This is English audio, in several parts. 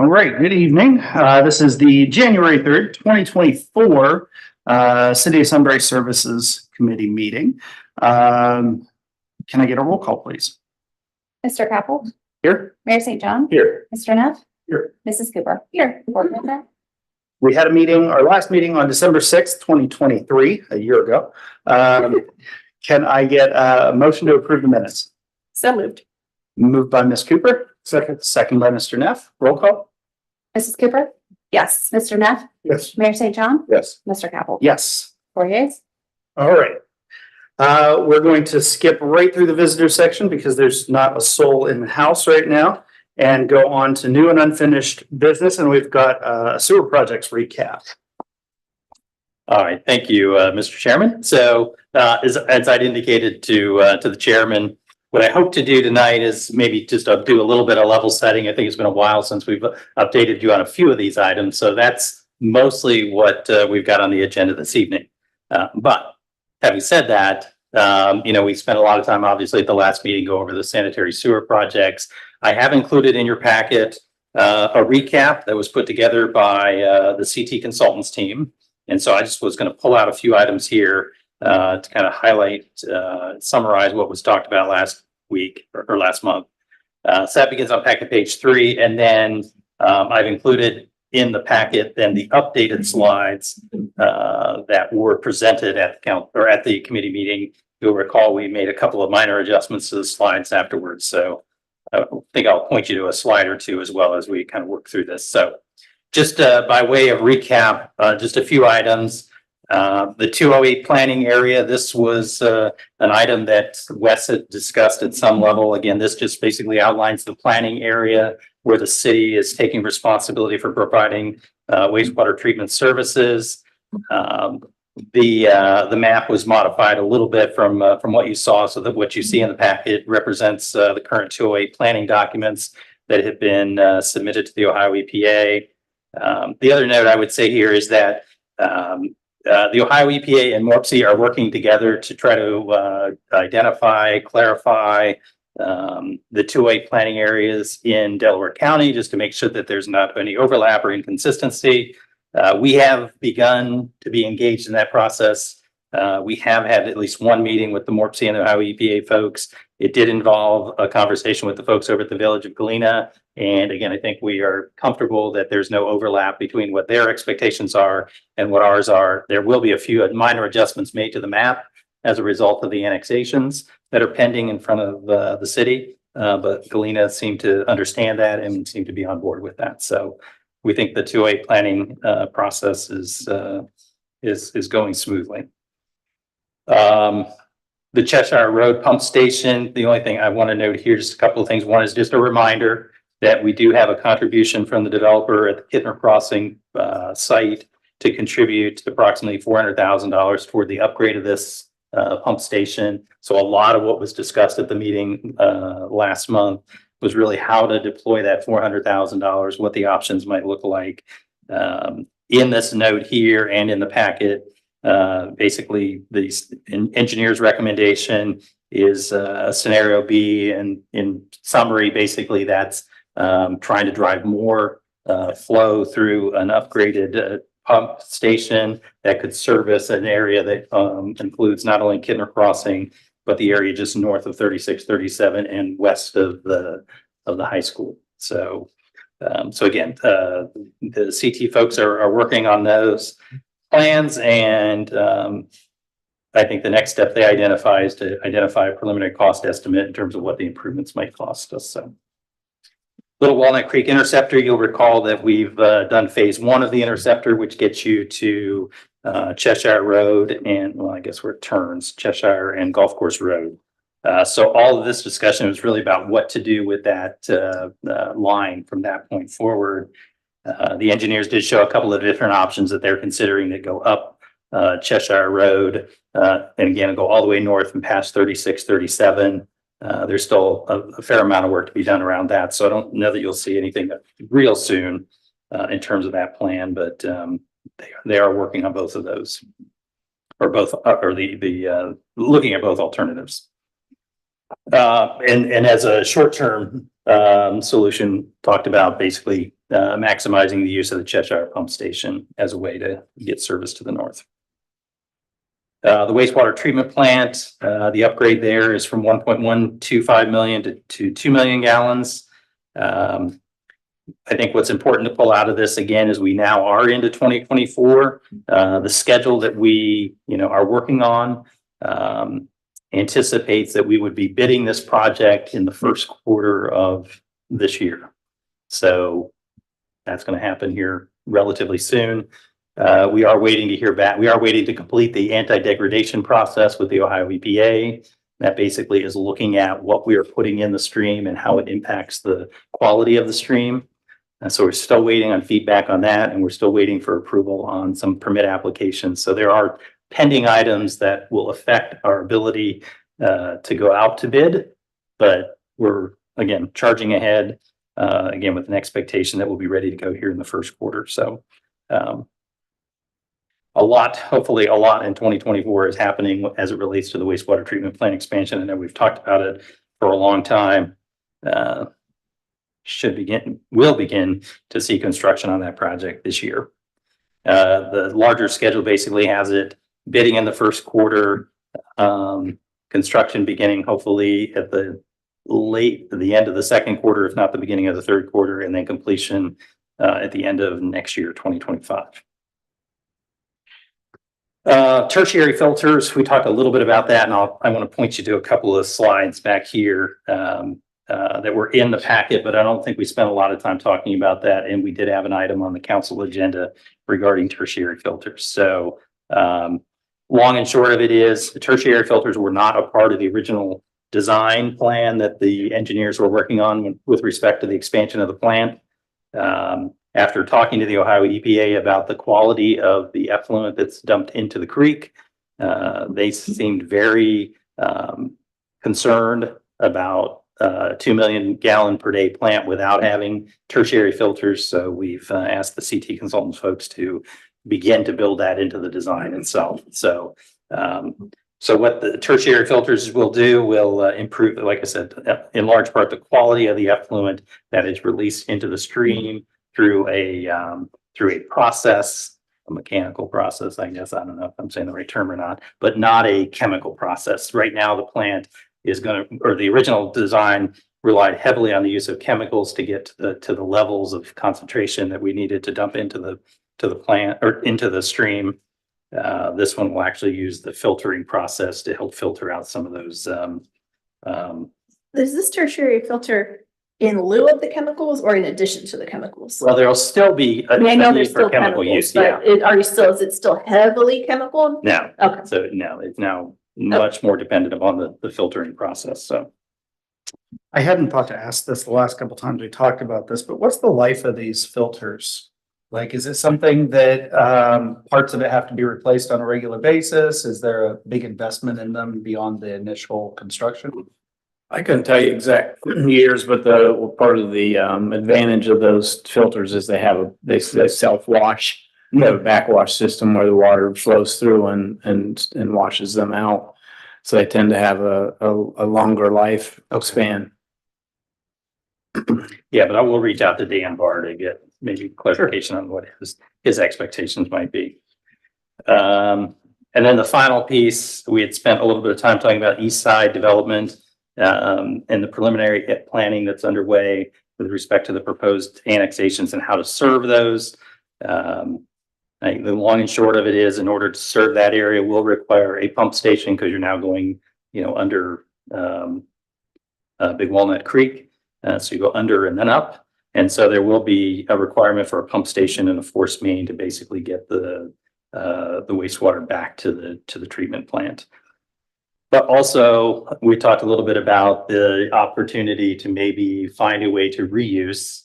All right, good evening. This is the January 3rd, 2024 City of Sunbury Services Committee meeting. Can I get a roll call, please? Mr. Capel? Here. Mayor St. John? Here. Mr. Neff? Here. Mrs. Cooper? Here. Board member? We had a meeting, our last meeting on December 6th, 2023, a year ago. Can I get a motion to approve the minutes? So moved. Moved by Ms. Cooper. Second by Mr. Neff. Roll call. Mrs. Cooper? Yes. Mr. Neff? Yes. Mayor St. John? Yes. Mr. Capel? Yes. 4 yeas. All right. We're going to skip right through the visitor section because there's not a soul in the house right now and go on to new and unfinished business. And we've got a sewer projects recap. All right, thank you, Mr. Chairman. So as I'd indicated to the chairman, what I hope to do tonight is maybe just do a little bit of level setting. I think it's been a while since we've updated you on a few of these items. So that's mostly what we've got on the agenda this evening. But having said that, we spent a lot of time, obviously, at the last meeting, go over the sanitary sewer projects. I have included in your packet a recap that was put together by the CT Consultants team. And so I just was going to pull out a few items here to kind of highlight, summarize what was talked about last week or last month. So that begins on packet page 3. And then I've included in the packet then the updated slides that were presented at the committee meeting. You'll recall we made a couple of minor adjustments to the slides afterwards. So I think I'll point you to a slide or two as well as we kind of work through this. So just by way of recap, just a few items. The 208 planning area, this was an item that Wes had discussed at some level. Again, this just basically outlines the planning area where the city is taking responsibility for providing wastewater treatment services. The map was modified a little bit from what you saw, so that what you see in the packet represents the current 208 planning documents that have been submitted to the Ohio EPA. The other note I would say here is that the Ohio EPA and MORPC are working together to try to identify, clarify the 208 planning areas in Delaware County, just to make sure that there's not any overlap or inconsistency. We have begun to be engaged in that process. We have had at least one meeting with the MORPC and the Ohio EPA folks. It did involve a conversation with the folks over at the Village of Galena. And again, I think we are comfortable that there's no overlap between what their expectations are and what ours are. There will be a few minor adjustments made to the map as a result of the annexations that are pending in front of the city. But Galena seemed to understand that and seemed to be on board with that. So we think the 208 planning process is going smoothly. The Cheshire Road pump station, the only thing I want to note here, just a couple of things. One is just a reminder that we do have a contribution from the developer at the Kittner Crossing site to contribute approximately $400,000 toward the upgrade of this pump station. So a lot of what was discussed at the meeting last month was really how to deploy that $400,000, what the options might look like. In this note here and in the packet, basically the engineer's recommendation is scenario B, and in summary, basically that's trying to drive more flow through an upgraded pump station that could service an area that includes not only Kittner Crossing, but the area just north of 3637 and west of the high school. So again, the CT folks are working on those plans, and I think the next step they identify is to identify a preliminary cost estimate in terms of what the improvements might cost us. So Little Walnut Creek Interceptor, you'll recall that we've done phase 1 of the interceptor, which gets you to Cheshire Road and, well, I guess where it turns, Cheshire and Golf Course Road. So all of this discussion was really about what to do with that line from that point forward. The engineers did show a couple of different options that they're considering that go up Cheshire Road and again go all the way north and past 3637. There's still a fair amount of work to be done around that, so I don't know that you'll see anything real soon in terms of that plan, but they are working on both of those, or looking at both alternatives. And as a short-term solution, talked about basically maximizing the use of the Cheshire Pump Station as a way to get service to the north. The wastewater treatment plant, the upgrade there is from 1.125 million to 2 million gallons. I think what's important to pull out of this again is we now are into 2024. The schedule that we, are working on anticipates that we would be bidding this project in the first quarter of this year. So that's going to happen here relatively soon. We are waiting to hear back. We are waiting to complete the anti-degradation process with the Ohio EPA. That basically is looking at what we are putting in the stream and how it impacts the quality of the stream. And so we're still waiting on feedback on that, and we're still waiting for approval on some permit applications. So there are pending items that will affect our ability to go out to bid, but we're again charging ahead again with an expectation that we'll be ready to go here in the first quarter. So hopefully a lot in 2024 is happening as it relates to the wastewater treatment plant expansion. I know we've talked about it for a long time. Will begin to see construction on that project this year. The larger schedule basically has it bidding in the first quarter, construction beginning hopefully at the end of the second quarter, if not the beginning of the third quarter, and then completion at the end of next year, 2025. Tertiary filters, we talked a little bit about that, and I want to point you to a couple of slides back here that were in the packet, but I don't think we spent a lot of time talking about that. And we did have an item on the council agenda regarding tertiary filters. So long and short of it is the tertiary filters were not a part of the original design plan that the engineers were working on with respect to the expansion of the plant. After talking to the Ohio EPA about the quality of the effluent that's dumped into the creek, they seemed very concerned about 2 million gallon per day plant without having tertiary filters. So we've asked the CT Consultants folks to begin to build that into the design itself. So what the tertiary filters will do will improve, like I said, in large part, the quality of the effluent that is released into the stream through a process, a mechanical process, I guess. I don't know if I'm saying the right term or not, but not a chemical process. Right now, the plant is the original design relied heavily on the use of chemicals to get to the levels of concentration that we needed to dump into the plant or into the stream. This one will actually use the filtering process to help filter out some of those. Is this tertiary filter in lieu of the chemicals or in addition to the chemicals? Well, there'll still be I mean, I know need there's for still chemical chemicals, use. but is it still heavily chemical? No. Okay. So no, it's now much more dependent upon the filtering process. So I hadn't thought to ask this the last couple times we talked about this, but what's the life of these filters? Like, is it something that parts of it have to be replaced on a regular basis? Is there a big investment in them beyond the initial construction? I couldn't tell you exact years, but the part of the advantage of those filters is they self-wash. They have a backwash system where the water flows through and washes them out. So they tend to have a longer life span. yeah, but I will reach out to Dan Barr to get maybe clarification on what his expectations might be. And then the final piece, we had spent a little bit of time talking about East Side development and the preliminary planning that's underway with respect to the proposed annexations and how to serve those. I think the long and short of it is, in order to serve that area, will require a pump station because you're now going, under Big Walnut Creek. So you go under and then up. And so there will be a requirement for a pump station and a force main to basically get the wastewater back to the treatment plant. But also, we talked a little bit about the opportunity to maybe find a way to reuse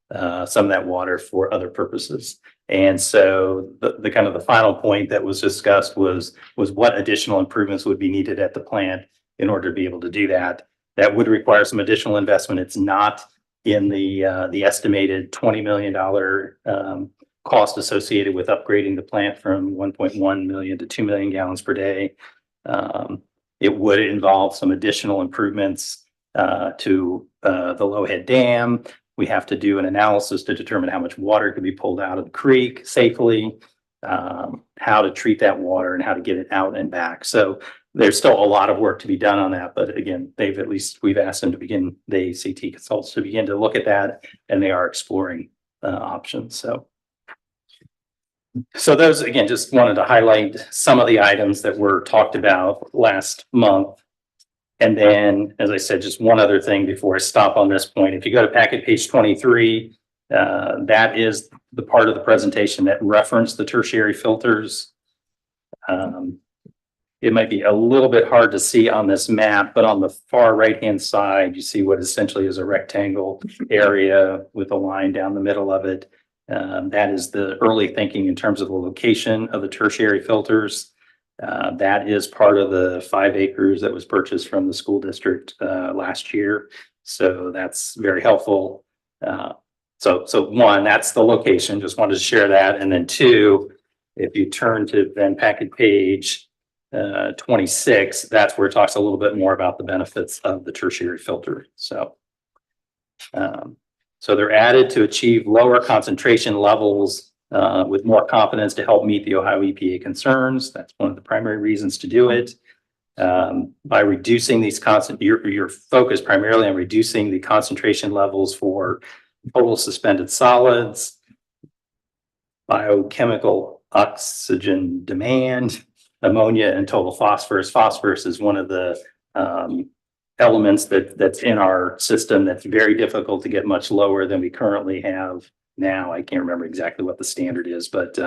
some of that water for other purposes. And so the kind of the final point that was discussed was what additional improvements would be needed at the plant in order to be able to do that. That would require some additional investment. It's not in the estimated $20 million cost associated with upgrading the plant from 1.1 million to 2 million gallons per day. It would involve some additional improvements to the Lowhead Dam. we have to do an analysis to determine how much water can be pulled out of the creek safely, how to treat that water and how to get it out and back. So there's still a lot of work to be done on that, but again, we've asked them to begin, the ACT consultants to begin to look at that, and they are exploring options. So those, again, just wanted to highlight some of the items that were talked about last month. And then, as I said, just one other thing before I stop on this point. If you go to packet page 23, that is the part of the presentation that referenced the tertiary filters. It might be a little bit hard to see on this map, but on the far right-hand side, you see what essentially is a rectangle area with a line down the middle of it. That is the early thinking in terms of the location of the tertiary filters. That is part of the 5 acres that was purchased from the school district last year. So that's very helpful. So one, that's the location. Just wanted to share that. And then two, if you turn to then packet page 26, that's where it talks a little bit more about the benefits of the tertiary filter. So they're added to achieve lower concentration levels with more confidence to help meet the Ohio EPA concerns. That's one of the primary reasons to do it. By reducing these you're focused primarily on reducing the concentration levels for total suspended solids, biochemical oxygen demand, ammonia, and total phosphorus. Phosphorus is one of the elements that's in our system that's very difficult to get much lower than we currently have now. I can't remember exactly what the standard is, but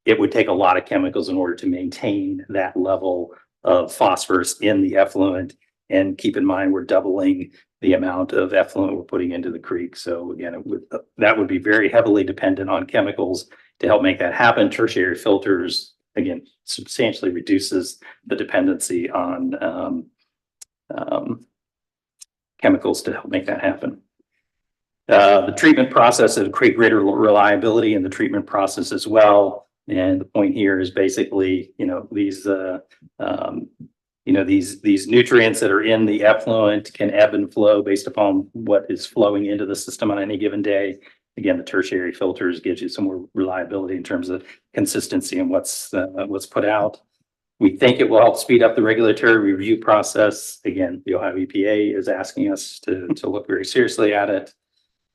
it would take a lot of chemicals in order to maintain that level of phosphorus in the effluent. And keep in mind, we're doubling the amount of effluent we're putting into the creek. So again, that would be very heavily dependent on chemicals to help make that happen. Tertiary filters, again, substantially reduces the dependency on chemicals to help make that happen. The treatment process will create greater reliability in the treatment process as well. And the point here is basically, these nutrients that are in the effluent can ebb and flow based upon what is flowing into the system on any given day. Again, the tertiary filters gives you some more reliability in terms of consistency and what's put out. We think it will help speed up the regulatory review process. Again, the Ohio EPA is asking us to look very seriously at it.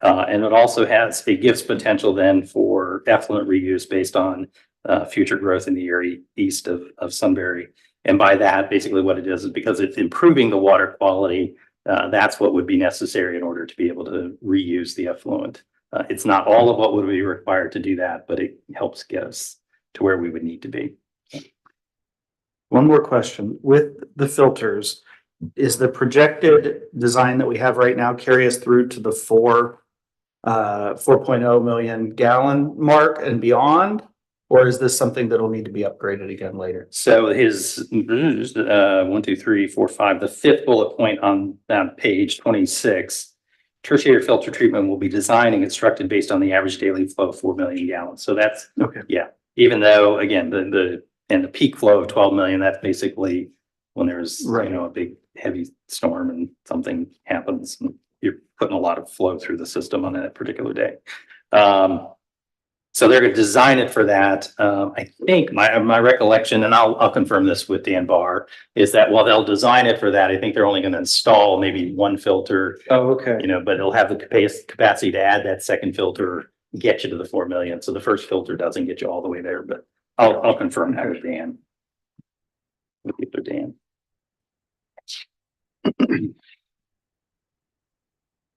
And it gives potential then for effluent reuse based on future growth in the area east of Sunbury. And by that, basically what it is because it's improving the water quality. That's what would be necessary in order to be able to reuse the effluent. It's not all of what would be required to do that, but it helps get us to where we would need to be. One more question. With the filters, is the projected design that we have right now carry us through to the 4.0 million gallon mark and beyond? Or is this something that'll need to be upgraded again later? So his 1, 2, 3, 4, 5, the fifth bullet point on that page 26, tertiary filter treatment will be designed and constructed based on the average daily flow of 4 million gallons. So that's, Okay. Yeah, even though again, the peak flow of 12 million, that's basically when there's, Right. a big heavy storm and something happens and you're putting a lot of flow through the system on that particular day. So they're going to design it for that. I think my recollection, and I'll confirm this with Dan Barr, is that while they'll design it for that, I think they're only going to install maybe one filter. Oh, okay. But it'll have the capacity to add that second filter, get you to the 4 million. So the first filter doesn't get you all the way there, but I'll confirm that with Dan. With Dan.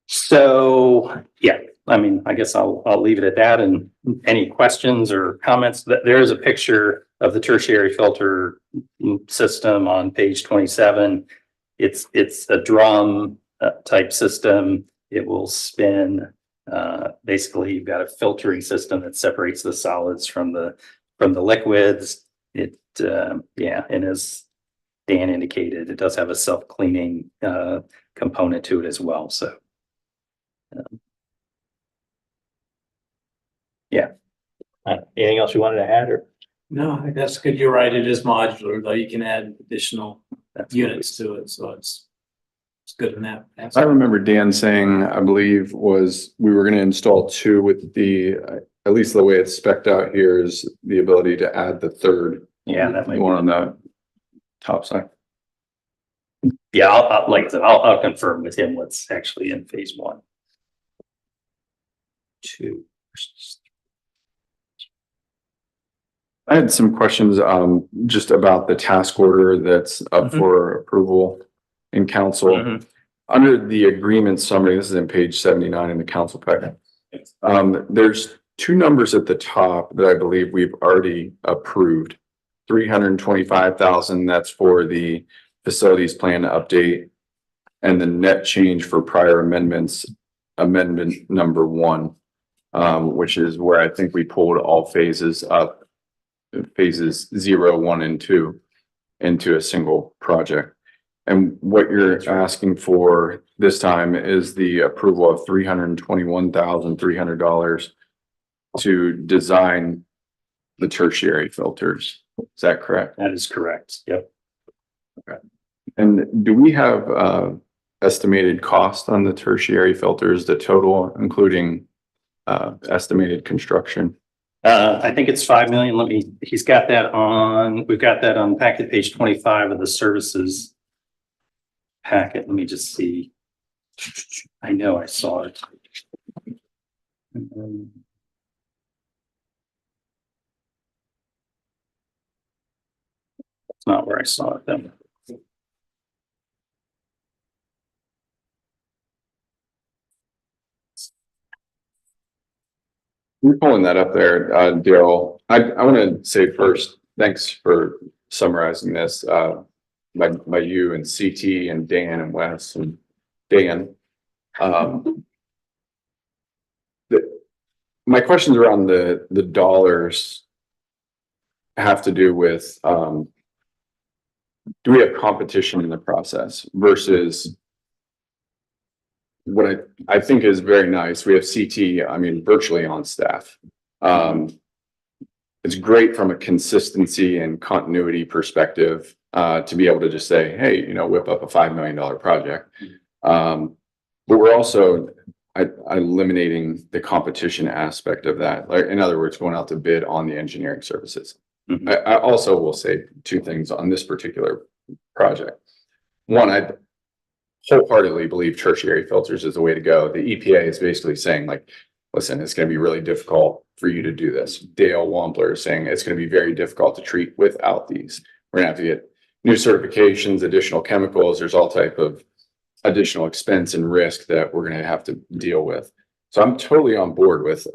So yeah. I mean, I guess I'll leave it at that. And any questions or comments? There is a picture of the tertiary filter system on page 27. It's a drum type system. It will spin. Basically, you've got a filtering system that separates the solids from the liquids. And as Dan indicated, it does have a self-cleaning component to it as well. So. Anything else you wanted to add, or? No, I think that's good. You're right. It is modular, though. You can add additional units to it. So it's It's good in that. I remember Dan saying, I believe was, we were gonna install two with the, at least the way it's spec'd out here is the ability to add the third. Yeah, that might One be. on the top side. Yeah, like I said, I'll confirm with him what's actually in phase one. Two. I had some questions, just about the task order that's up Mhm. for approval in council. Mhm. Under the agreement summary, this is in page 79 in the council packet. There's two numbers at the top that I believe we've already approved. 325,000, that's for the facilities plan update. And the net change for prior amendments, amendment number 1, which is where I think we pulled all phases up. Phases 0, 1, and 2 into a single project. And what you're asking for this time is the approval of $321,300 to design the tertiary filters. Is that correct? That is correct. Yep. And do we have estimated cost on the tertiary filters, the total, including estimated construction? I think it's 5 million. We've got that on packet page 25 of the services packet. Let me just see. I know I saw it. That's not where I saw it then. You're pulling that up there, Daryl. I want to say first, thanks for summarizing this, by you and CT and Dan and Wes and Dan. My questions around the dollars have to do with, do we have competition in the process versus what I think is very nice. We have CT, I mean, virtually on staff. It's great from a consistency and continuity perspective, to be able to just say, hey, whip up a $5 million project. But we're also eliminating the competition aspect of that. Like, in other words, going out to bid on the engineering services. Mhm. I also will say two things on this particular project. One, I wholeheartedly believe tertiary filters is the way to go. The EPA is basically saying, like, listen, it's going to be really difficult for you to do this. Dale Wampler is saying it's going to be very difficult to treat without these. We're going to have to get new certifications, additional chemicals. There's all type of additional expense and risk that we're going to have to deal with. So I'm totally on board with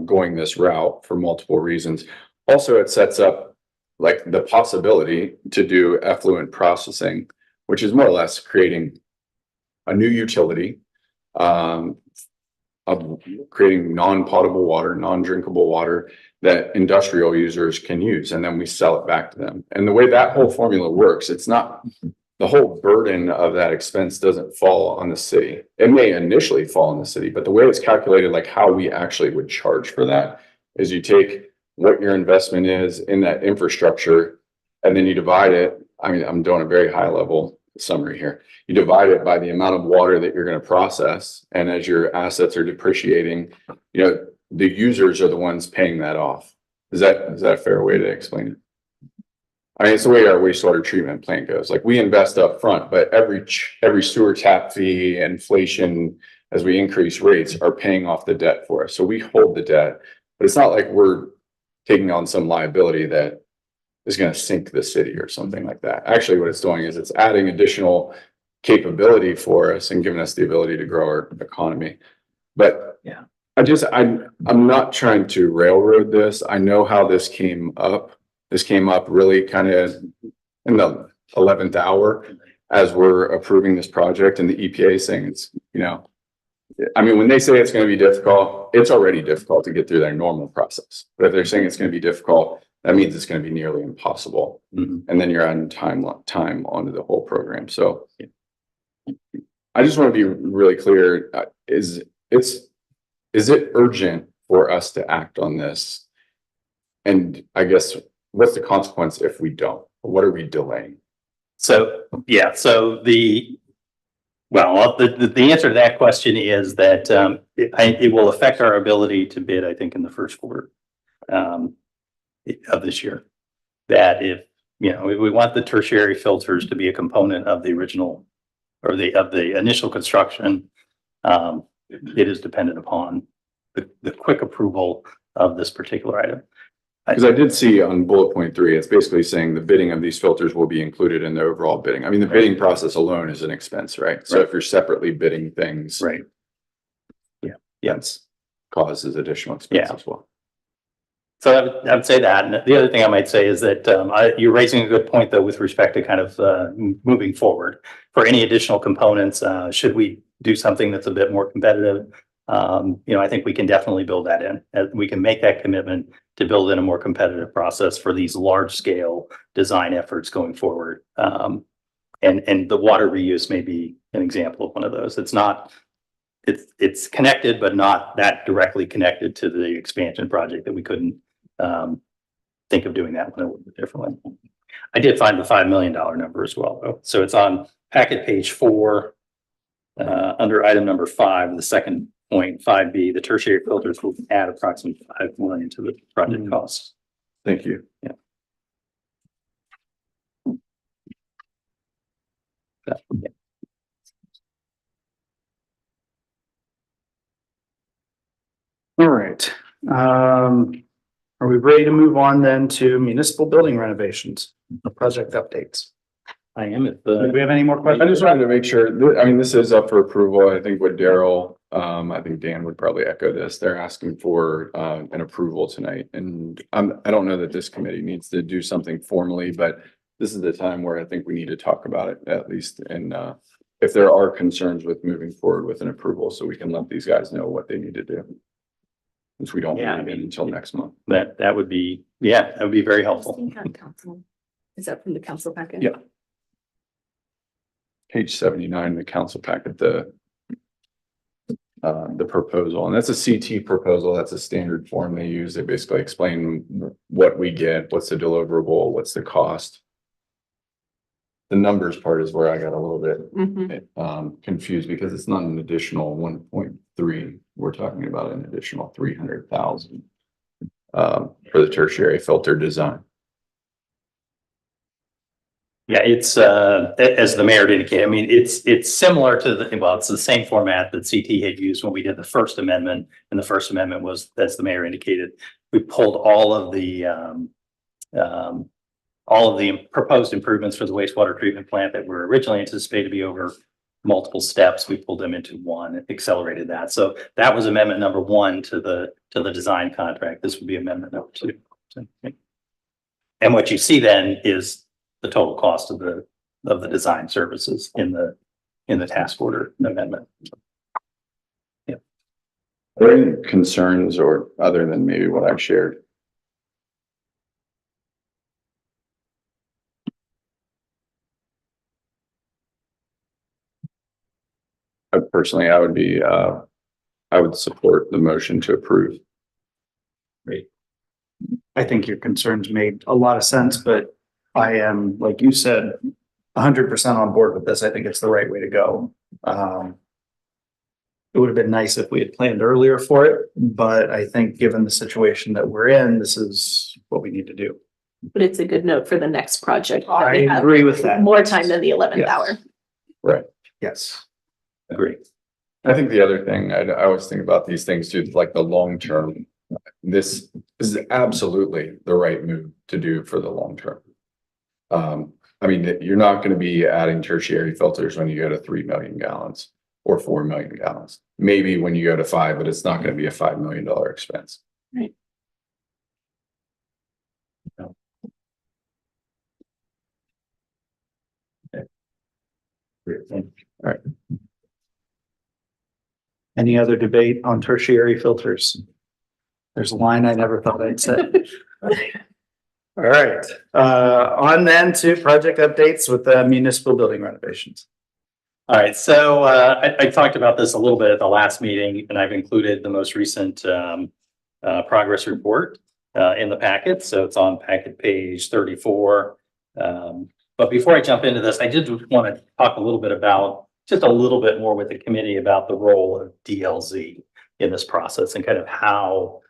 going this route for multiple reasons. Also, it sets up like the possibility to do effluent processing, which is more or less creating a new utility, of creating non-potable water, non-drinkable water that industrial users can use, and then we sell it back to them. And the way that whole formula works, it's not, the whole burden of that expense doesn't fall on the city. It may initially fall on the city, but the way it's calculated, like how we actually would charge for that, is you take what your investment is in that infrastructure, and then you divide it. I mean, I'm doing a very high level summary here. You divide it by the amount of water that you're going to process. And as your assets are depreciating, the users are the ones paying that off. Is that a fair way to explain it? I mean, it's the way our wastewater treatment plant goes. Like, we invest up front, but every sewer tap fee, inflation, as we increase rates, are paying off the debt for us. So we hold the debt, but it's not like we're taking on some liability that is going to sink the city or something like that. Actually, what it's doing is it's adding additional capability for us and giving us the ability to grow our economy. But Yeah. I'm not trying to railroad this. I know how this came up. This came up really kind of in the 11th hour as we're approving this project, and the EPA saying it's, I mean, when they say it's going to be difficult, it's already difficult to get through their normal process. But if they're saying it's going to be difficult, that means it's going to be nearly impossible. Mhm. And then you're adding time onto the whole program. So I just want to be really clear. Is it urgent for us to act on this? And I guess, what's the consequence if we don't? What are we delaying? So, yeah, so the Well, the answer to that question is that it will affect our ability to bid, I think, in the first quarter of this year. That if, you know, we want the tertiary filters to be a component of the original or of the initial construction. It is dependent upon the quick approval of this particular item. Because I did see on bullet point 3, it's basically saying the bidding of these filters will be included in the overall bidding. I mean, the bidding process alone is an expense, right? So Right. if you're separately bidding things. Right. That's causes additional expense Yeah. as well. So I would say that. And the other thing I might say is that you're raising a good point, though, with respect to kind of moving forward for any additional components. Should we do something that's a bit more competitive? You know, I think we can definitely build that in. We can make that commitment to build in a more competitive process for these large scale design efforts going forward. And the water reuse may be an example of one of those. It's connected, but not that directly connected to the expansion project that we couldn't think of doing that one a little bit differently. I did find the $5 million number as well, though. So it's on packet page 4, under item number 5, the second point, 5B, the tertiary filters will add approximately $5 million to the project costs. Thank you. Yeah. All right. Are we ready to move on then to municipal building renovations, the project updates? I am at Do we have any more I questions? just wanted to make sure, I mean, this is up for approval. I think with Daryl, I think Dan would probably echo this. They're asking for an approval tonight. And I don't know that this committee needs to do something formally, but this is the time where I think we need to talk about it at least. And if there are concerns with moving forward with an approval, so we can let these guys know what they need to do. Since we don't Yeah, I have it mean, until next month. that would be, yeah, that would be very helpful. Is that from the council packet? Yeah. Page 79, the council packet, the proposal, and that's a CT proposal. That's a standard form they use. They basically explain what we get, what's the deliverable, what's the cost. The numbers part is where I got a little bit Mhm. confused because it's not an additional 1.3. We're talking about an additional 300,000 for the tertiary filter design. Yeah, it's as the mayor indicated, I mean, it's similar to it's the same format that CT had used when we did the first amendment. And the first amendment was, as the mayor indicated, we pulled all of the proposed improvements for the wastewater treatment plant that were originally anticipated to be over multiple steps. We pulled them into one and accelerated that. So that was amendment number 1 to the design contract. This would be amendment number 2. So, and what you see then is the total cost of the design services in the task order amendment. Are there any concerns or other than maybe what I've shared? Personally, I would support the motion to approve. I think your concerns made a lot of sense, but I am, like you said, 100% on board with this. I think it's the right way to go. It would have been nice if we had planned earlier for it, but I think given the situation that we're in, this is what we need to do. But it's a good note for the next project. that I we have agree with that. More time than the 11th Yes. hour. Right. Yes. Agree. I think the other thing, I always think about these things too, like the long term. This is absolutely the right move to do for the long term. I mean, you're not going to be adding tertiary filters when you go to 3 million gallons or 4 million gallons. Maybe when you go to 5, but it's not going to be a $5 million expense. Right. No. Great. All right. Any other debate on tertiary filters? There's a line I never thought I'd say. All right, on then to project updates with the municipal building renovations. All right, so I talked about this a little bit at the last meeting, and I've included the most recent progress report in the packet. So it's on packet page 34. But before I jump into this, I did want to talk a little bit about just a little bit more with the committee about the role of DLZ in this process and kind of how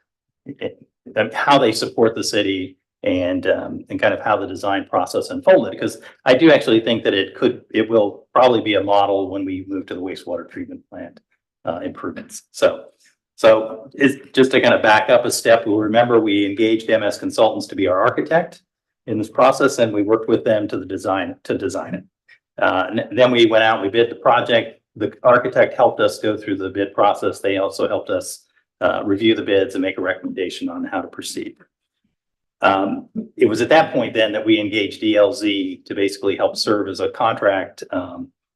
they support the city and kind of how the design process unfolded. Because I do actually think that it will probably be a model when we move to the wastewater treatment plant improvements. So it's just to kind of back up a step. We'll remember we engaged MS Consultants to be our architect in this process, and we worked with them to design it. And then we went out, we bid the project. The architect helped us go through the bid process. They also helped us review the bids and make a recommendation on how to proceed. It was at that point then that we engaged DLZ to basically help serve as a contract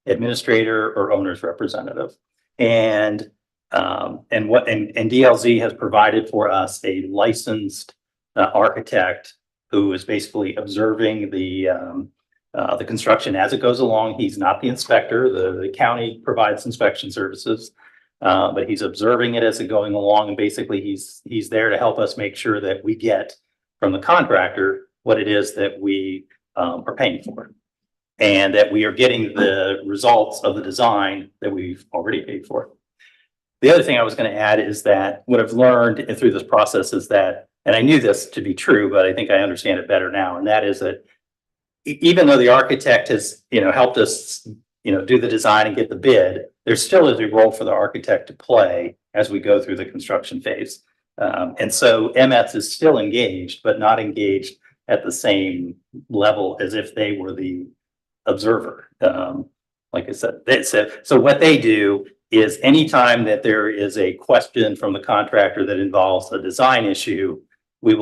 administrator or owner's representative. And DLZ has provided for us a licensed architect who is basically observing the construction as it goes along. He's not the inspector. The county provides inspection services, but he's observing it as it's going along. And basically he's there to help us make sure that we get from the contractor what it is that we are paying for, and that we are getting the results of the design that we've already paid for. The other thing I was going to add is that what I've learned through this process is that, and I knew this to be true, but I think I understand it better now. And that is that even though the architect has, helped us, do the design and get the bid, there still is a role for the architect to play as we go through the construction phase. And so MS is still engaged, but not engaged at the same level as if they were the observer. Like I said, so what they do is anytime that there is a question from the contractor that involves a design issue, we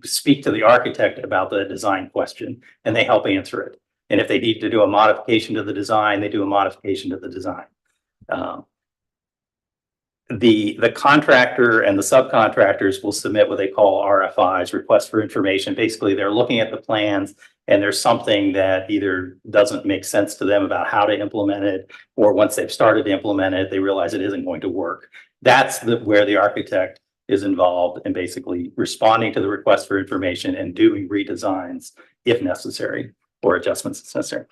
speak to the architect about the design question and they help answer it. And if they need to do a modification to the design, they do a modification to the design. The contractor and the subcontractors will submit what they call RFIs, requests for information. Basically, they're looking at the plans and there's something that either doesn't make sense to them about how to implement it, or once they've started to implement it, they realize it isn't going to work. That's where the architect is involved in basically responding to the request for information and doing redesigns if necessary, or adjustments if necessary.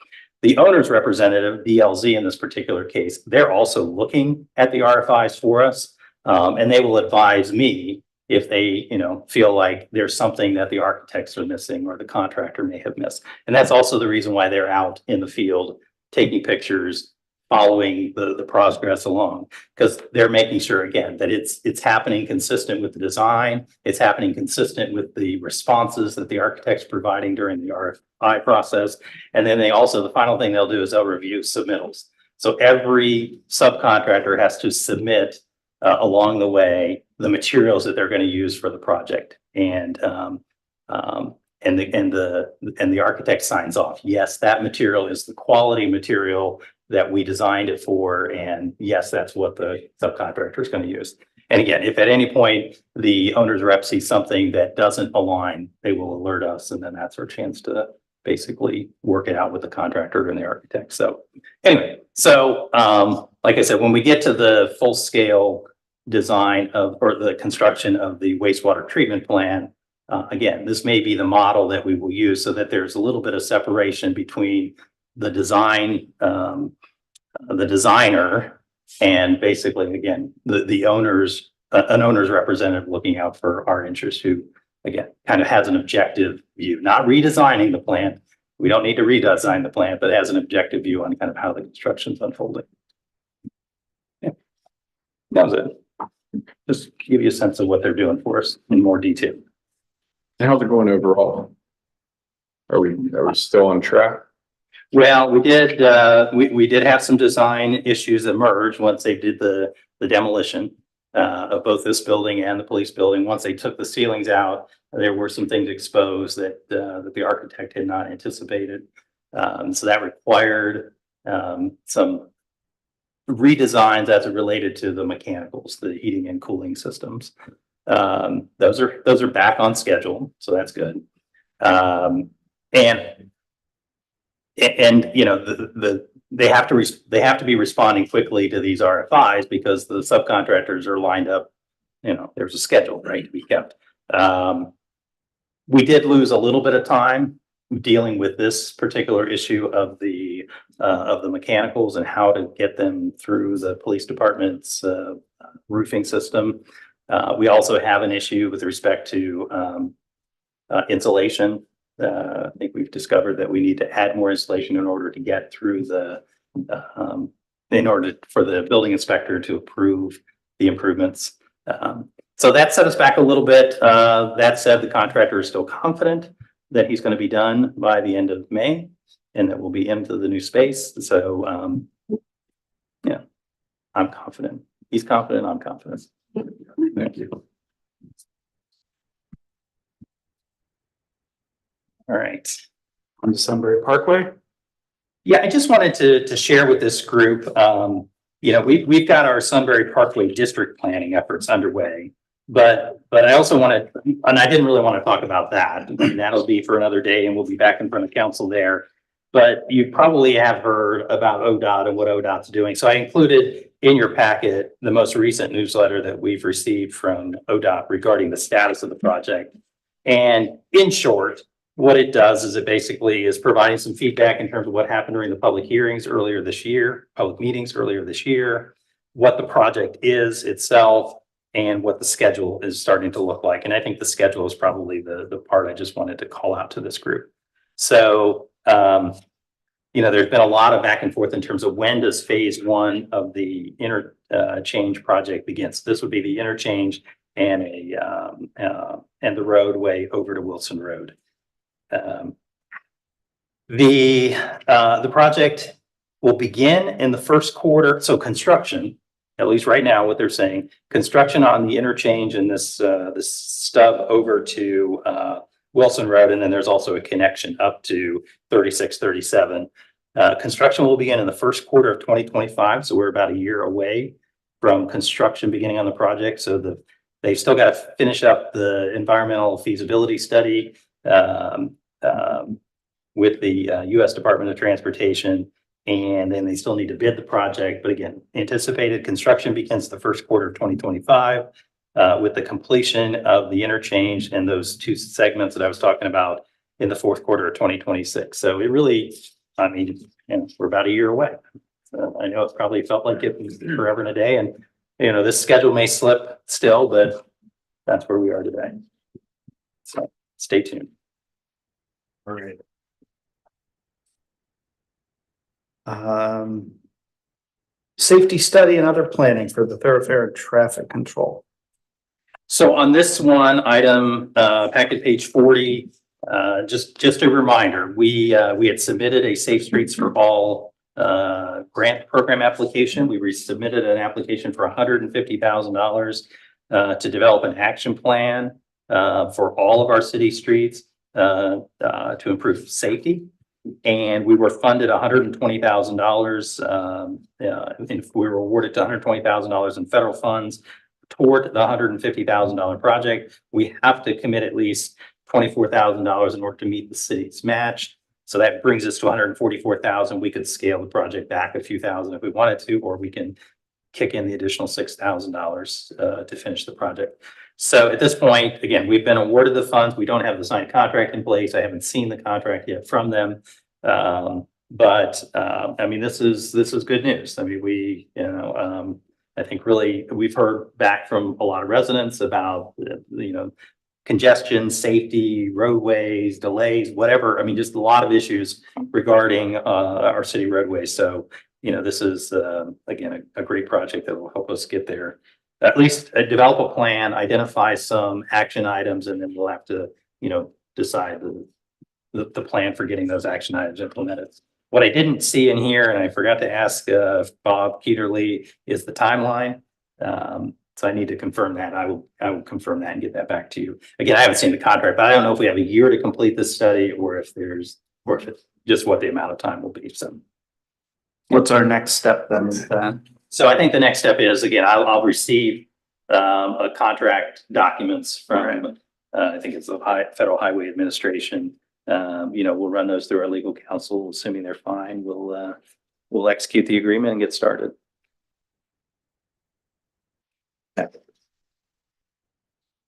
The owner's representative, DLZ in this particular case, they're also looking at the RFIs for us, and they will advise me if they, feel like there's something that the architects are missing or the contractor may have missed. And that's also the reason why they're out in the field taking pictures, following the progress along, because they're making sure, again, that it's happening consistent with the design, it's happening consistent with the responses that the architect's providing during the RFI process. And then the final thing they'll do is they'll review submittals. So every subcontractor has to submit along the way the materials that they're going to use for the project. And the architect signs off. Yes, that material is the quality material that we designed it for. And yes, that's what the subcontractor is going to use. And again, if at any point the owner's rep sees something that doesn't align, they will alert us. And then that's our chance to basically work it out with the contractor and the architect. So anyway, like I said, when we get to the full scale design or the construction of the wastewater treatment plant, again, this may be the model that we will use so that there's a little bit of separation between the designer and basically, again, the owner's representative looking out for our interests, who again kind of has an objective view, not redesigning the plant. We don't need to redesign the plant, but has an objective view on kind of how the construction's unfolding. Yeah, that was it. Just to give you a sense of what they're doing for us in more detail. And how's it going overall? Are we still on track? Well, we did have some design issues emerge once they did the demolition of both this building and the police building. Once they took the ceilings out, there were some things exposed that the architect had not anticipated. So that required some redesigns as it related to the mechanicals, the heating and cooling systems. Those are back on schedule, so that's good. And they have to be responding quickly to these RFIs because the subcontractors are lined up. There's a schedule, right, to be kept. We did lose a little bit of time dealing with this particular issue of the mechanicals and how to get them through the police department's roofing system. We also have an issue with respect to insulation. I think we've discovered that we need to add more insulation in order to get through in order for the building inspector to approve the improvements. So that set us back a little bit. That said, the contractor is still confident that he's going to be done by the end of May and that we'll be into the new space. So, yeah, I'm confident. He's confident. I'm confident. Thank you. All right. On to Sunbury Parkway. Yeah, I just wanted to share with this group, you know, we've got our Sunbury Parkway district planning efforts underway, but I also wanted, and I didn't really want to talk about that. And that'll be for another day and we'll be back in front of council there. But you probably have heard about ODOT and what ODOT's doing. So I included in your packet the most recent newsletter that we've received from ODOT regarding the status of the project. And in short, what it does is it basically is providing some feedback in terms of what happened during the public hearings earlier this year, public meetings earlier this year, what the project is itself, and what the schedule is starting to look like. And I think the schedule is probably the part I just wanted to call out to this group. So, you know, there's been a lot of back and forth in terms of when does phase one of the interchange project begin. So this would be the interchange and the roadway over to Wilson Road. The project will begin in the first quarter. So construction, at least right now, what they're saying, construction on the interchange and this stub over to Wilson Road, and then there's also a connection up to 3637. Construction will begin in the first quarter of 2025. So we're about a year away from construction beginning on the project. So they've still got to finish up the environmental feasibility study with the U.S. Department of Transportation, and then they still need to bid the project. But again, anticipated construction begins the first quarter of 2025 with the completion of the interchange and those two segments that I was talking about in the fourth quarter of 2026. So it really, I mean, you know, we're about a year away. I know it's probably felt like it was forever and a day, and you know, this schedule may slip still, but that's where we are today. So stay tuned. All right. Safety study and other planning for the thoroughfare and traffic control. So on this one item, packet page 40, just a reminder, we had submitted a Safe Streets for All grant program application. We resubmitted an application for $150,000 to develop an action plan for all of our city streets to improve safety. And we were funded $120,000. We were awarded to $120,000 in federal funds toward the $150,000 project. We have to commit at least $24,000 in order to meet the city's match. So that brings us to $144,000. We could scale the project back a few thousand if we wanted to, or we can kick in the additional $6,000 to finish the project. So at this point, again, we've been awarded the funds. We don't have the signed contract in place. I haven't seen the contract yet from them. I mean, this is good news. I mean, I think really we've heard back from a lot of residents about, congestion, safety, roadways, delays, whatever. I mean, just a lot of issues regarding our city roadways. So, this is, again, a great project that will help us get there. At least develop a plan, identify some action items, and then we'll have to, decide the plan for getting those action items implemented. What I didn't see in here, and I forgot to ask Bob Keeterly, is the timeline. So I need to confirm that. I will confirm that and get that back to you. Again, I haven't seen the contract, but I don't know if we have a year to complete this study or if it's just what the amount of time will be. So What's our next step then? So I think the next step is, again, I'll receive a contract documents from, I think it's the Federal Highway Administration. We'll run those through our legal counsel, assuming they're fine. We'll execute the agreement and get started.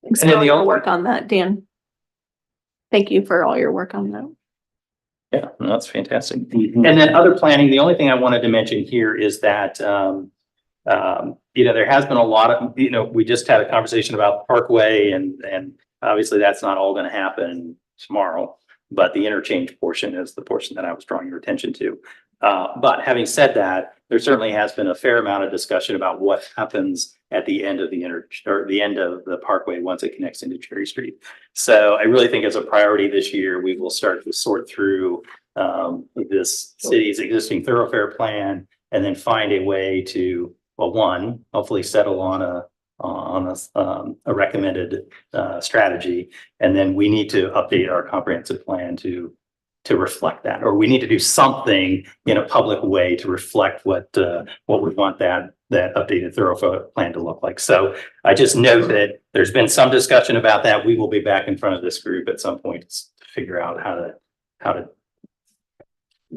Thanks And for then all the your other- work on that, Dan. Thank you for all your work on that. Yeah, no, that's fantastic. And then other planning, the only thing I wanted to mention here is that, there has been a lot of, we just had a conversation about Parkway and obviously that's not all going to happen tomorrow, but the interchange portion is the portion that I was drawing your attention to. But having said that, there certainly has been a fair amount of discussion about what happens at the end of the the end of the Parkway once it connects into Cherry Street. So I really think as a priority this year, we will start to sort through this city's existing thoroughfare plan and then find a way to, well, one, hopefully settle on a recommended strategy. And then we need to update our comprehensive plan to reflect that, or we need to do something in a public way to reflect what we want that updated thoroughfare plan to look like. So I just note that there's been some discussion about that. We will be back in front of this group at some point to figure out how to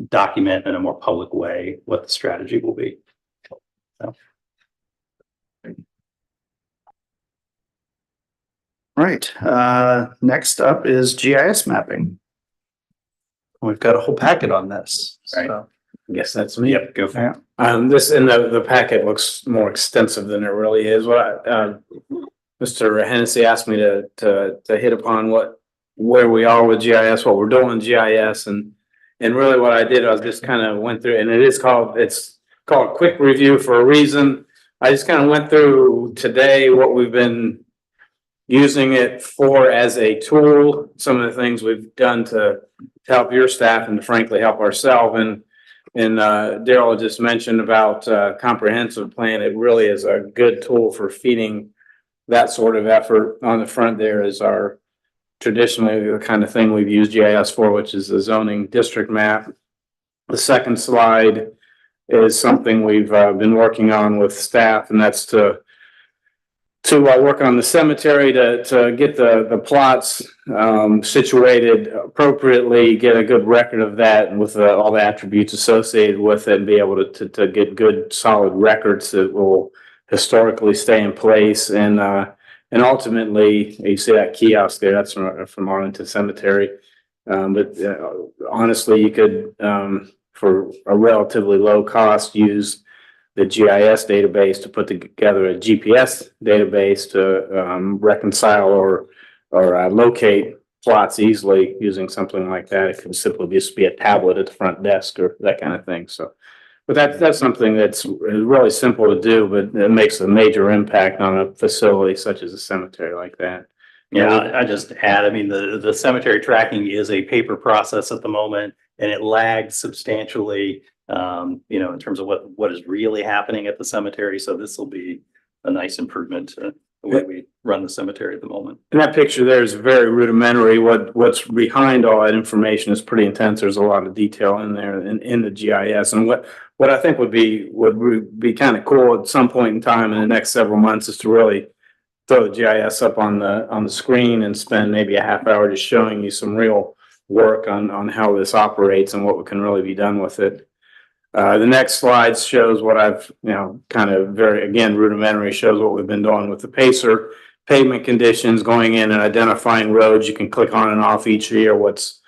document in a more public way what the strategy will be. So. Right, next up is GIS mapping. We've got a whole packet on this. Right. So, I guess that's me. Yep, go for it. This in the packet looks more extensive than it really is. Mr. Hennessy asked me to hit upon where we are with GIS, what we're doing in GIS, and really what I did, I just kind of went through, and it's called quick review for a reason. I just kind of went through today what we've been using it for as a tool, some of the things we've done to help your staff and to frankly help ourselves. And Daryl just mentioned about comprehensive plan. It really is a good tool for feeding that sort of effort. On the front there is our traditionally the kind of thing we've used GIS for, which is the zoning district map. The second slide is something we've been working on with staff, and that's to work on the cemetery to get the plots situated appropriately, get a good record of that and with all the attributes associated with it, and be able to get good solid records that will historically stay in place. And ultimately, you see that kiosk there, that's from Arlington Cemetery. But honestly, you could, for a relatively low cost, use the GIS database to put together a GPS database to reconcile or locate plots easily using something like that. It could simply just be a tablet at the front desk or that kind of thing. So, but that's something that's really simple to do, but it makes a major impact on a facility such as a cemetery like that. Yeah, I just add, I mean, the cemetery tracking is a paper process at the moment, and it lags substantially, in terms of what is really happening at the cemetery. So this will be a nice improvement to the way we run the cemetery at the moment. And that picture there is very rudimentary. What's behind all that information is pretty intense. There's a lot of detail in there in the GIS. And what I think would be kind of cool at some point in time in the next several months is to really throw the GIS up on the screen and spend maybe a half hour just showing you some real work on how this operates and what can really be done with it. The next slide shows what I've, kind of very, again, rudimentary, shows what we've been doing with the PACER, pavement conditions, going in and identifying roads. You can click on and off each year what's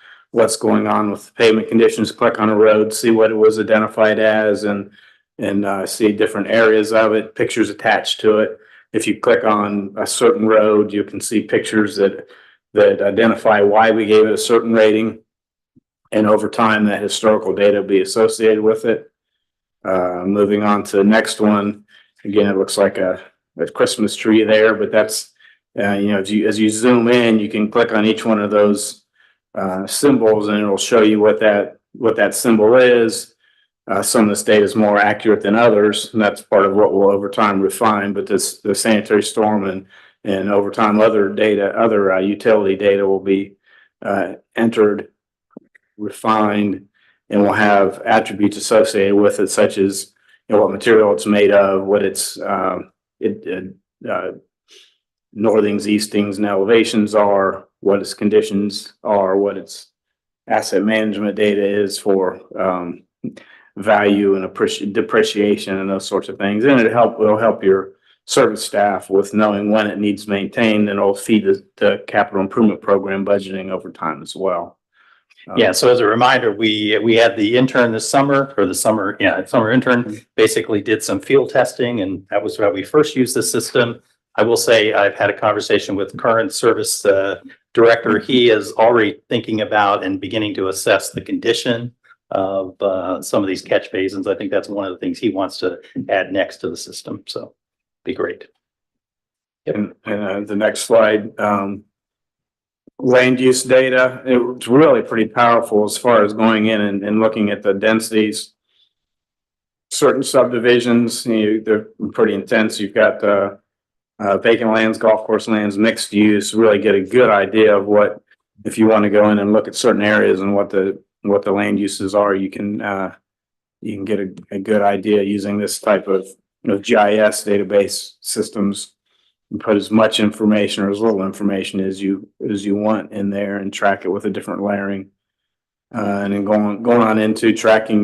going on with the pavement conditions, click on a road, see what it was identified as, and see different areas of it, pictures attached to it. If you click on a certain road, you can see pictures that identify why we gave it a certain rating. And over time, that historical data will be associated with it. Moving on to the next one. Again, it looks like a Christmas tree there, but that's, as you zoom in, you can click on each one of those symbols and it'll show you what that symbol is. Some of this data is more accurate than others, and that's part of what we'll over time refine. But the sanitary storm and over time other utility data will be entered, refined, and will have attributes associated with it, such as what material it's made of, what its northings, eastings, and elevations are, what its conditions are, what its asset management data is for value and depreciation and those sorts of things. And it'll help your service staff with knowing when it needs maintained, and it'll feed the capital improvement program budgeting over time as well. Yeah, so as a reminder, we had the intern this summer, or the summer intern, basically did some field testing, and that was how we first used the system. I will say I've had a conversation with current service director. He is already thinking about and beginning to assess the condition of some of these catch basins. I think that's one of the things he wants to add next to the system, so be great. And the next slide, land use data, it's really pretty powerful as far as going in and looking at the densities. Certain subdivisions, they're pretty intense. You've got vacant lands, golf course lands, mixed use, really get a good idea of what, if you want to go in and look at certain areas and what the land uses are, you can get a good idea using this type of GIS database systems. And put as much information or as little information as you want in there and track it with a different layering. And then going on into tracking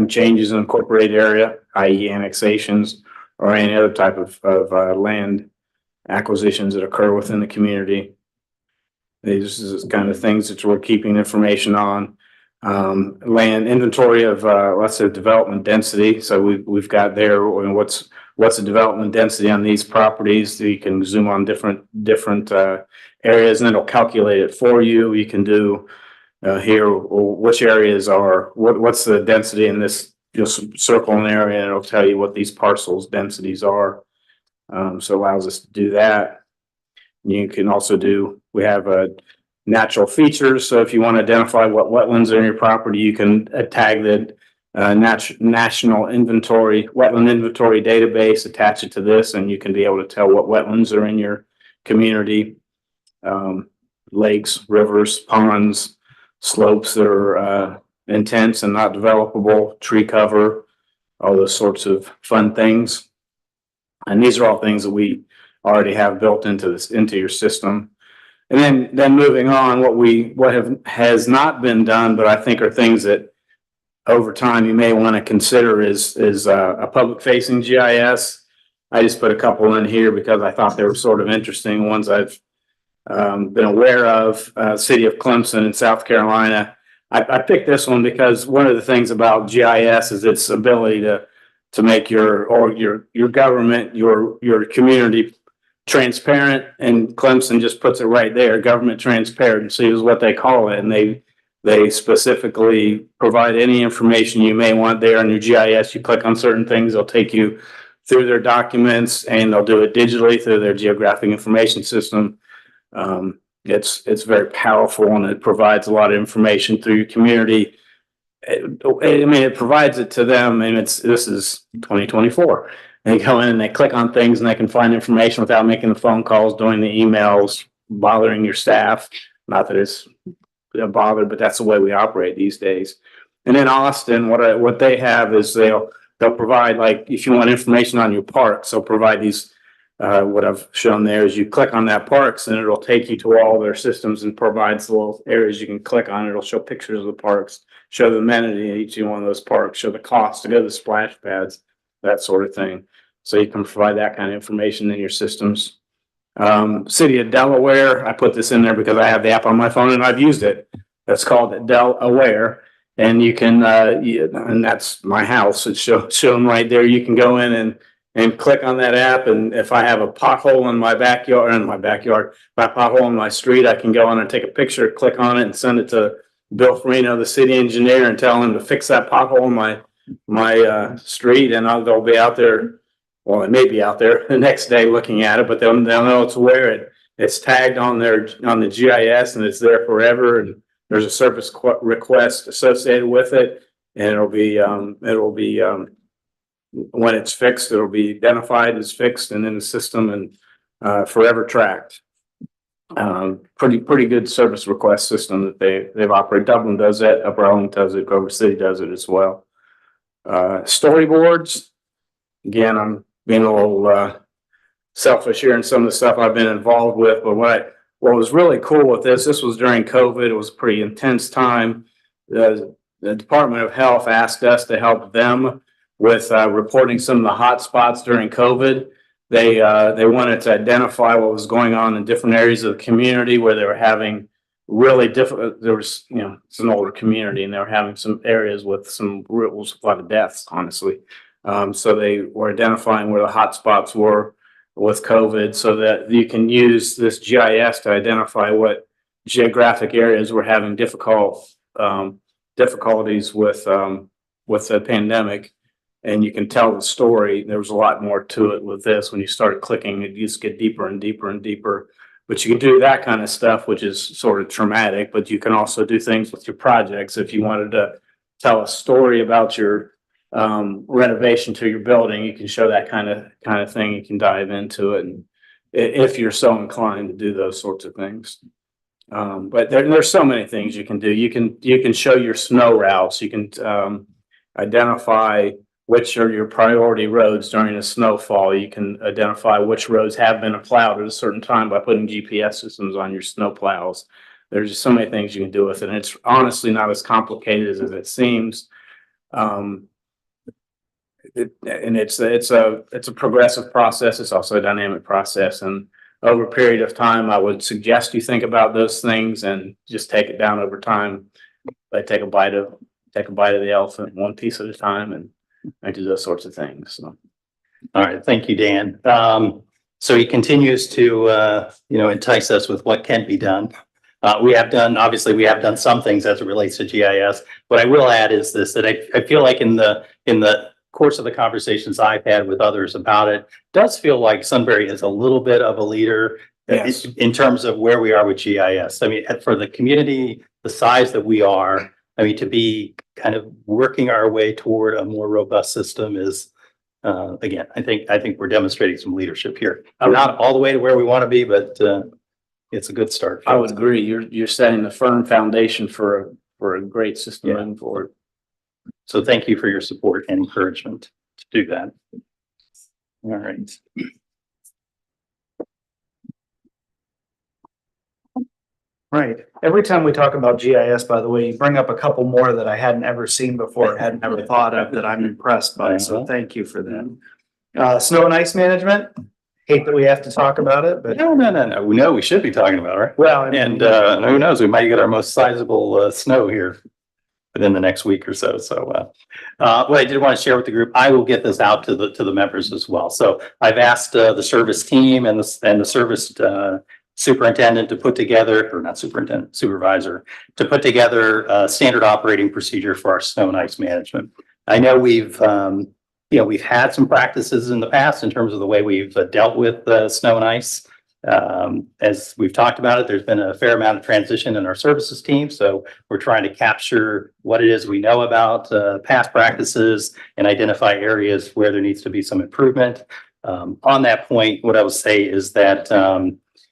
changes in incorporated area, i.e. annexations or any other type of land acquisitions that occur within the community. These is kind of things that we're keeping information on. Land inventory of let's say development density. So we've got there what's the development density on these properties. So you can zoom on different areas and it'll calculate it for you. You can do here which areas are what's the density in this, just circle an area and it'll tell you what these parcels densities are. So it allows us to do that. You can also we have natural features. So if you want to identify what wetlands are in your property, you can tag the national inventory, wetland inventory database, attach it to this, and you can be able to tell what wetlands are in your community. Lakes, rivers, ponds, slopes that are intense and not developable, tree cover, all those sorts of fun things. And these are all things that we already have built into your system. And then moving on, what has not been done, but I think are things that over time you may want to consider is a public facing GIS. I just put a couple in here because I thought they were sort of interesting ones I've been aware of. City of Clemson in South Carolina. I picked this one because one of the things about GIS is its ability to make your government, your community transparent, and Clemson just puts it right there. Government transparency is what they call it, and they specifically provide any information you may want there on your GIS. You click on certain things, they'll take you through their documents, and they'll do it digitally through their geographic information system. It's very powerful, and it provides a lot of information through your community. It provides it to them, and this is 2024. They go in and they click on things and they can find information without making the phone calls, doing the emails, bothering your staff. Not that it's bothered, but that's the way we operate these days. And in Austin, what they have is they'll provide, like, if you want information on your parks, they'll provide these. What I've shown there is you click on that parks and it'll take you to all their systems and provides little areas you can click on. It'll show pictures of the parks, show the amenity in each one of those parks, show the cost to go to the splash pads, that sort of thing. So you can provide that kind of information in your systems. City of Delaware, I put this in there because I have the app on my phone and I've used it. That's called Delaware, and you can, and that's my house. It's shown right there. You can go in and click on that app, and if I have a pothole in my backyard, pothole in my street, I can go on and take a picture, click on it, and send it to Bill Farino, the city engineer, and tell him to fix that pothole in my street, and they'll be out there. Well, it may be out there the next day looking at it, but they'll know it's where it's tagged on the GIS, and it's there forever. And there's a service request associated with it, and it'll be when it's fixed, it'll be identified as fixed and in the system and forever tracked. Pretty good service request system that they've operated. Dublin does that, Upper Arlington does it, Grover City does it as well. Storyboards, again, I'm being a little selfish here in some of the stuff I've been involved with, but what was really cool with this was during COVID. It was a pretty intense time. The Department of Health asked us to help them with reporting some of the hot spots during COVID. They wanted to identify what was going on in different areas of the community where they were having really difficult. There was, you know, it's an older community and they were having some areas with some real, a lot of deaths, honestly. So they were identifying where the hot spots were with COVID so that you can use this GIS to identify what geographic areas were having difficulties with the pandemic. And you can tell the story. There was a lot more to it with this. When you started clicking, it just get deeper and deeper and deeper. But you can do that kind of stuff, which is sort of traumatic, but you can also do things with your projects. If you wanted to tell a story about your renovation to your building, you can show that kind of thing. You can dive into it, and if you're so inclined to do those sorts of things. But there's so many things you can do. You can show your snow routes. You can identify which are your priority roads during a snowfall. You can identify which roads have been plowed at a certain time by putting GPS systems on your snow plows. There's just so many things you can do with it. And it's honestly not as complicated as it seems. It's a progressive process. It's also a dynamic process. And over a period of time, I would suggest you think about those things and just take it down over time. Like take a bite of the elephant one piece at a time, and I do those sorts of things. So. All right, thank you, Dan. So he continues to, entice us with what can be done. We have done some things as it relates to GIS. What I will add is this, that I feel like in the course of the conversations I've had with others about it, does feel like Sunbury is a little bit of a leader. Yes. In terms of where we are with GIS. I mean, for the community, the size that we are, I mean, to be kind of working our way toward a more robust system is, again, I think we're demonstrating some leadership here. I'm not all the way to where we want to be, but it's a good start. I would agree. You're setting a firm foundation for a great system moving forward. So thank you for your support and encouragement to do that. All right. Right. Every time we talk about GIS, by the way, you bring up a couple more that I hadn't ever seen before, hadn't ever thought of, that I'm impressed by. So thank you for that. Snow and ice management. Hate that we have to talk about it, but No. We know we should be talking about it, right? well, I mean, And who knows, we might get our most sizable snow here within the next week or so. So what I did want to share with the group, I will get this out to the members as well. So I've asked the service team and the service superintendent to put together, or not superintendent, supervisor, to put together a standard operating procedure for our snow and ice management. I know we've had some practices in the past in terms of the way we've dealt with snow and ice. As we've talked about it, there's been a fair amount of transition in our services team. So we're trying to capture what it is we know about past practices and identify areas where there needs to be some improvement. On that point, what I would say is that,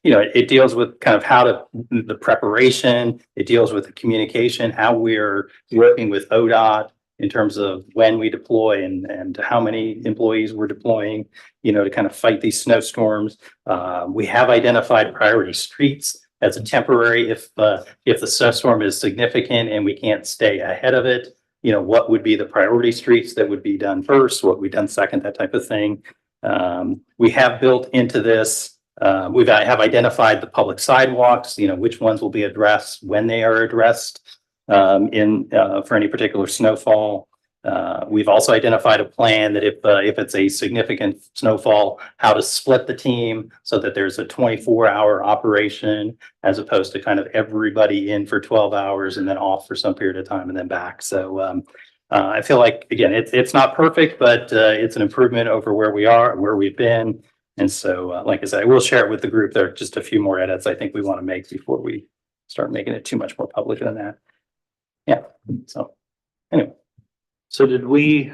it deals with kind of the preparation, it deals with the communication, how we're working with ODOT in terms of when we deploy and how many employees we're deploying, to kind of fight these snowstorms. We have identified priority streets as a temporary, if the snowstorm is significant and we can't stay ahead of it, what would be the priority streets that would be done first, what would be done second, that type of thing. We have built into this, we have identified the public sidewalks, which ones will be addressed, when they are addressed for any particular snowfall. We've also identified a plan that if it's a significant snowfall, how to split the team so that there's a 24-hour operation as opposed to kind of everybody in for 12 hours and then off for some period of time and then back. So I feel like, again, it's not perfect, but it's an improvement over where we are, where we've been. And so, like I said, I will share it with the group. There are just a few more edits I think we want to make before we start making it too much more public than that. Yeah. So anyway. so did we,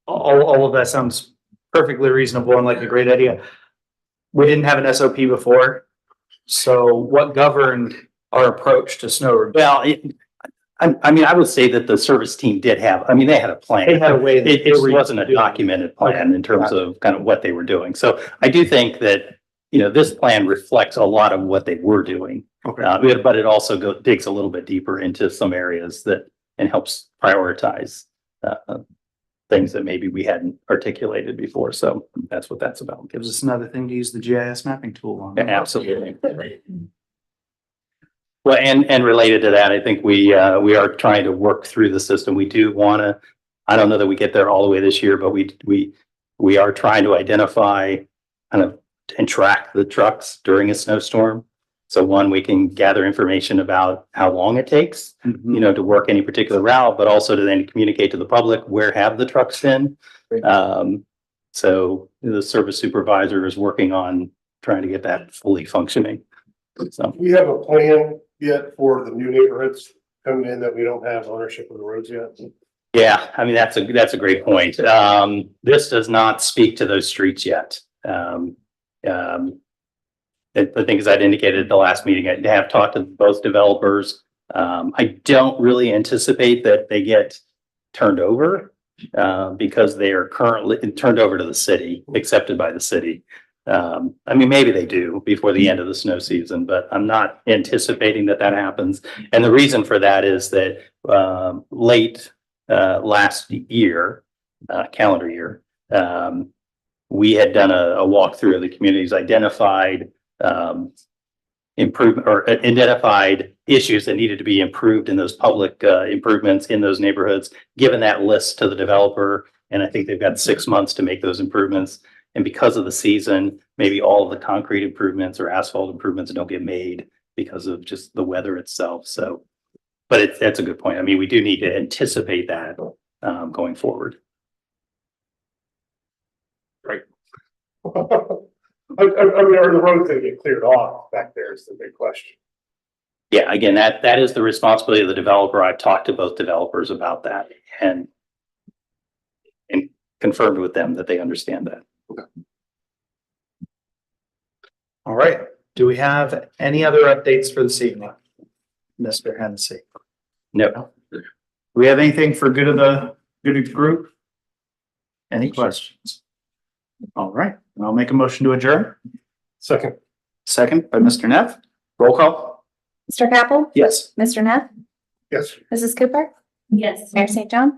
all of that sounds perfectly reasonable and like a great idea. We didn't have an SOP before. So what governed our approach to snow removal? Well, I would say that the service team did have, they had a plan. They had a way. It wasn't a documented plan in terms of kind of what they were doing. So I do think that, this plan reflects a lot of what they were doing. Okay. But it also digs a little bit deeper into some areas and helps prioritize things that maybe we hadn't articulated before. So that's what that's about. Gives us another thing to use the GIS mapping tool on. Yeah, absolutely. Well, and related to that, I think we are trying to work through the system. We do want to, I don't know that we get there all the way this year, but we are trying to identify kind of and track the trucks during a snowstorm. So one, we can gather information about how long it takes, you know, to work any particular route, but also to then communicate to the public, where have the trucks been? So the service supervisor is working on trying to get that fully functioning. So, Do we have a plan yet for the new neighborhoods coming in that we don't have ownership of the roads yet? yeah, I mean, that's a great point. This does not speak to those streets yet. I think as I'd indicated at the last meeting, I have talked to both developers. I don't really anticipate that they get turned over because they are currently turned over to the city, accepted by the city. I mean, maybe they do before the end of the snow season, but I'm not anticipating that happens. And the reason for that is that late last year, calendar year, we had done a walkthrough of the communities, identified improvement or identified issues that needed to be improved in those public improvements in those neighborhoods, given that list to the developer. And I think they've got 6 months to make those improvements. And because of the season, maybe all of the concrete improvements or asphalt improvements don't get made because of just the weather itself. So, but that's a good point. I mean, we do need to anticipate that going forward. I mean, are the roads gonna get cleared off back there is the big question. Yeah, again, that is the responsibility of the developer. I've talked to both developers about that and confirmed with them that they understand that. All right. Do we have any other updates for this evening? Mr. Hennessy? No. Do we have anything for good of the group? Any questions? All right, I'll make a motion to adjourn. Second. Second by Mr. Neff. Roll call. Mr. Capel? Yes. Mr. Neff? Yes. Mrs. Cooper? Yes. Mayor St. John?